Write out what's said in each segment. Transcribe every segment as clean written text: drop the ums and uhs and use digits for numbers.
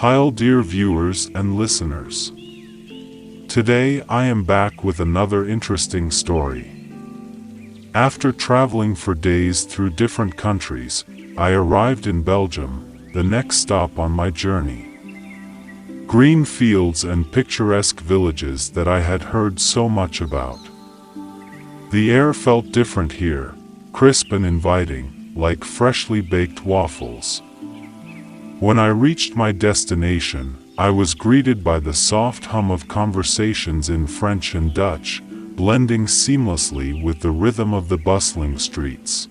Hi, dear viewers and listeners. Today I am back with another interesting story. After traveling for days through different countries, I arrived in Belgium, the next stop on my journey. Green fields and picturesque villages that I had heard so much about. The air felt different here, crisp and inviting, like freshly baked waffles. When I reached my destination, I was greeted by the soft hum of conversations in French and Dutch, blending seamlessly with the rhythm of the bustling streets.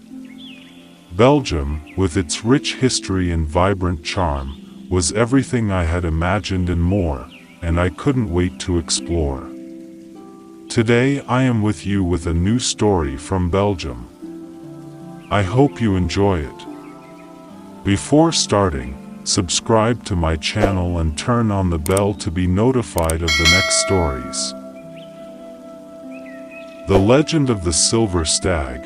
Belgium, with its rich history and vibrant charm, was everything I had imagined and more, and I couldn't wait to explore. Today I am with you with a new story from Belgium. I hope you enjoy it. Before starting, subscribe to my channel and turn on the bell to be notified of the next stories. The Legend of the Silver Stag.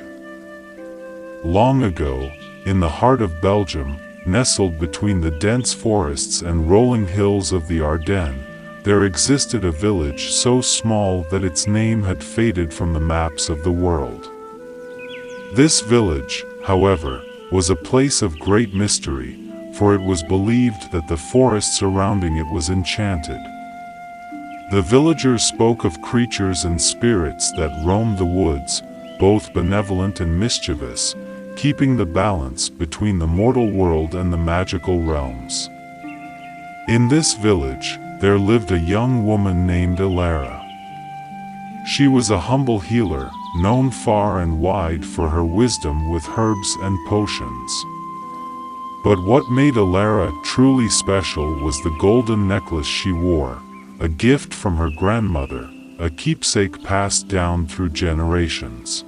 Long ago, in the heart of Belgium, nestled between the dense forests and rolling hills of the Ardennes, there existed a village so small that its name had faded from the maps of the world. This village, however, was a place of great mystery, for it was believed that the forest surrounding it was enchanted. The villagers spoke of creatures and spirits that roamed the woods, both benevolent and mischievous, keeping the balance between the mortal world and the magical realms. In this village, there lived a young woman named Elara. She was a humble healer, known far and wide for her wisdom with herbs and potions. But what made Elara truly special was the golden necklace she wore, a gift from her grandmother, a keepsake passed down through generations.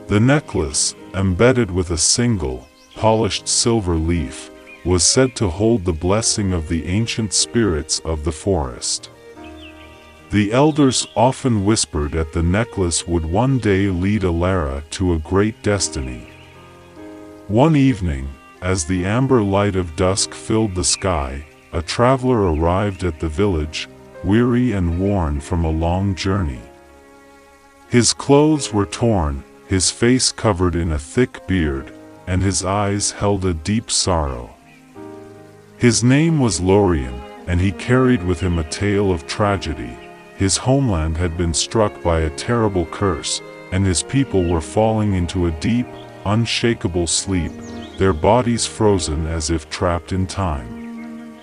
The necklace, embedded with a single, polished silver leaf, was said to hold the blessing of the ancient spirits of the forest. The elders often whispered that the necklace would one day lead Elara to a great destiny. One evening, as the amber light of dusk filled the sky, a traveler arrived at the village, weary and worn from a long journey. His clothes were torn, his face covered in a thick beard, and his eyes held a deep sorrow. His name was Lorien, and he carried with him a tale of tragedy. His homeland had been struck by a terrible curse, and his people were falling into a deep, unshakable sleep, their bodies frozen as if trapped in time.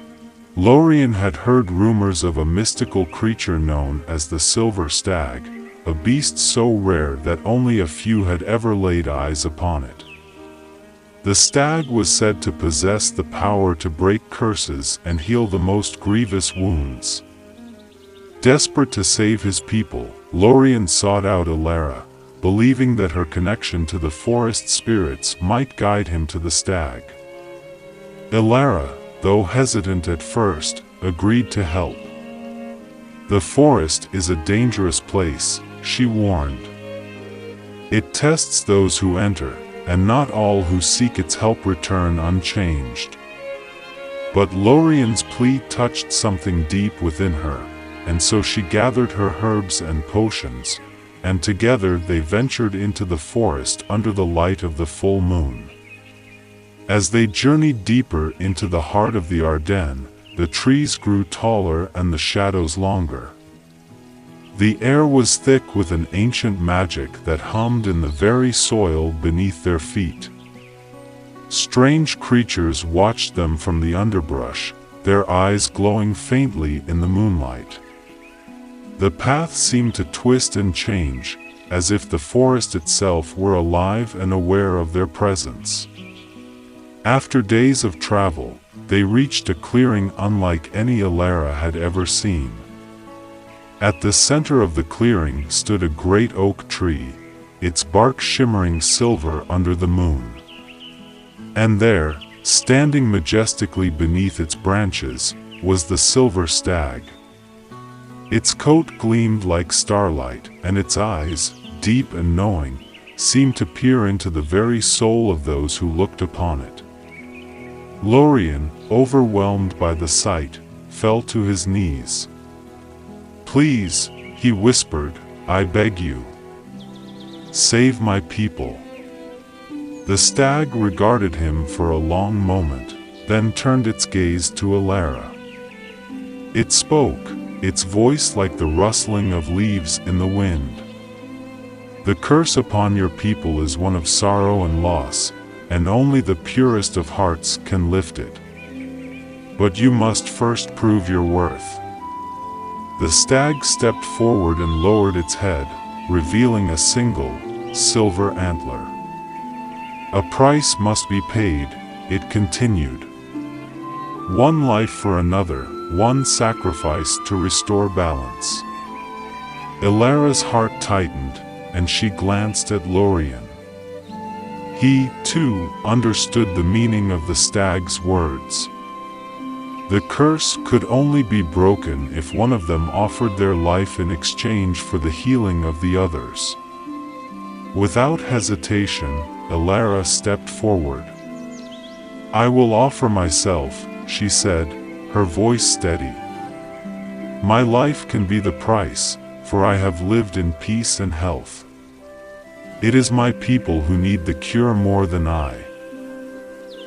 Lorien had heard rumors of a mystical creature known as the Silver Stag, a beast so rare that only a few had ever laid eyes upon it. The stag was said to possess the power to break curses and heal the most grievous wounds. Desperate to save his people, Lorien sought out Elara, believing that her connection to the forest spirits might guide him to the stag. Elara, though hesitant at first, agreed to help. The forest is a dangerous place, she warned. It tests those who enter, and not all who seek its help return unchanged. But Lorien's plea touched something deep within her, and so she gathered her herbs and potions, and together they ventured into the forest under the light of the full moon. As they journeyed deeper into the heart of the Ardennes, the trees grew taller and the shadows longer. The air was thick with an ancient magic that hummed in the very soil beneath their feet. Strange creatures watched them from the underbrush, their eyes glowing faintly in the moonlight. The path seemed to twist and change, as if the forest itself were alive and aware of their presence. After days of travel, they reached a clearing unlike any Elara had ever seen. At the center of the clearing stood a great oak tree, its bark shimmering silver under the moon. And there, standing majestically beneath its branches, was the Silver Stag. Its coat gleamed like starlight, and its eyes, deep and knowing, seemed to peer into the very soul of those who looked upon it. Lorien, overwhelmed by the sight, fell to his knees. "Please," he whispered, "I beg you. Save my people." The stag regarded him for a long moment, then turned its gaze to Alara. It spoke, its voice like the rustling of leaves in the wind. "The curse upon your people is one of sorrow and loss, and only the purest of hearts can lift it. But you must first prove your worth." The stag stepped forward and lowered its head, revealing a single, silver antler. "A price must be paid," it continued. "One life for another, one sacrifice to restore balance." Alara's heart tightened, and she glanced at Lorien. He, too, understood the meaning of the stag's words. The curse could only be broken if one of them offered their life in exchange for the healing of the others. Without hesitation, Alara stepped forward. "I will offer myself," she said, her voice steady. "My life can be the price, for I have lived in peace and health. It is my people who need the cure more than I."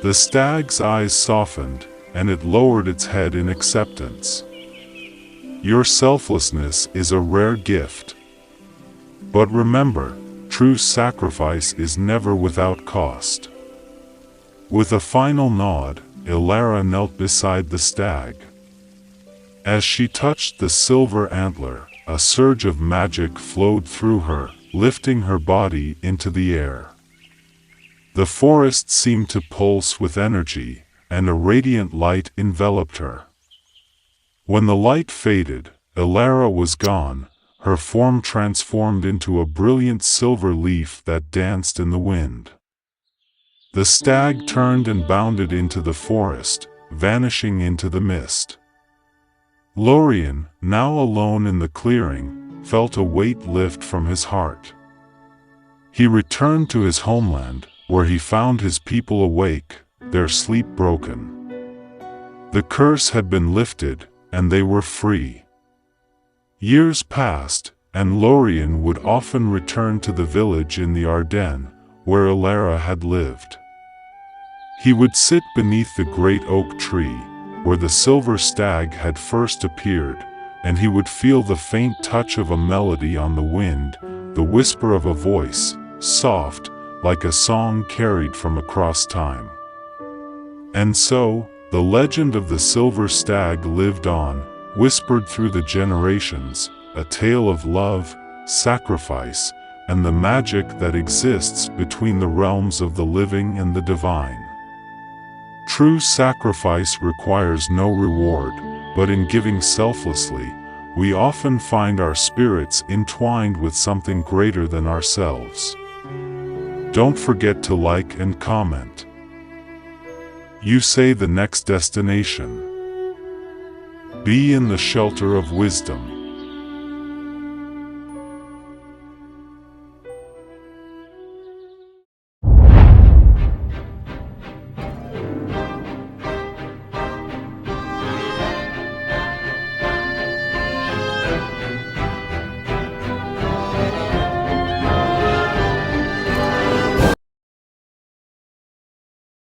The stag's eyes softened, and it lowered its head in acceptance. "Your selflessness is a rare gift. But remember, true sacrifice is never without cost." With a final nod, Alara knelt beside the stag. As she touched the silver antler, a surge of magic flowed through her, lifting her body into the air. The forest seemed to pulse with energy, and a radiant light enveloped her. When the light faded, Alara was gone, her form transformed into a brilliant silver leaf that danced in the wind. The stag turned and bounded into the forest, vanishing into the mist. Lorien, now alone in the clearing, felt a weight lift from his heart. He returned to his homeland, where he found his people awake, their sleep broken. The curse had been lifted, and they were free. Years passed, and Lorien would often return to the village in the Ardennes, where Alara had lived. He would sit beneath the great oak tree, where the silver stag had first appeared, and he would feel the faint touch of a melody on the wind, the whisper of a voice, soft, like a song carried from across time. And so, the legend of the silver stag lived on, whispered through the generations, a tale of love, sacrifice, and the magic that exists between the realms of the living and the divine. True sacrifice requires no reward, but in giving selflessly, we often find our spirits entwined with something greater than ourselves. Don't forget to like and comment. You say the next destination. Be in the shelter of wisdom.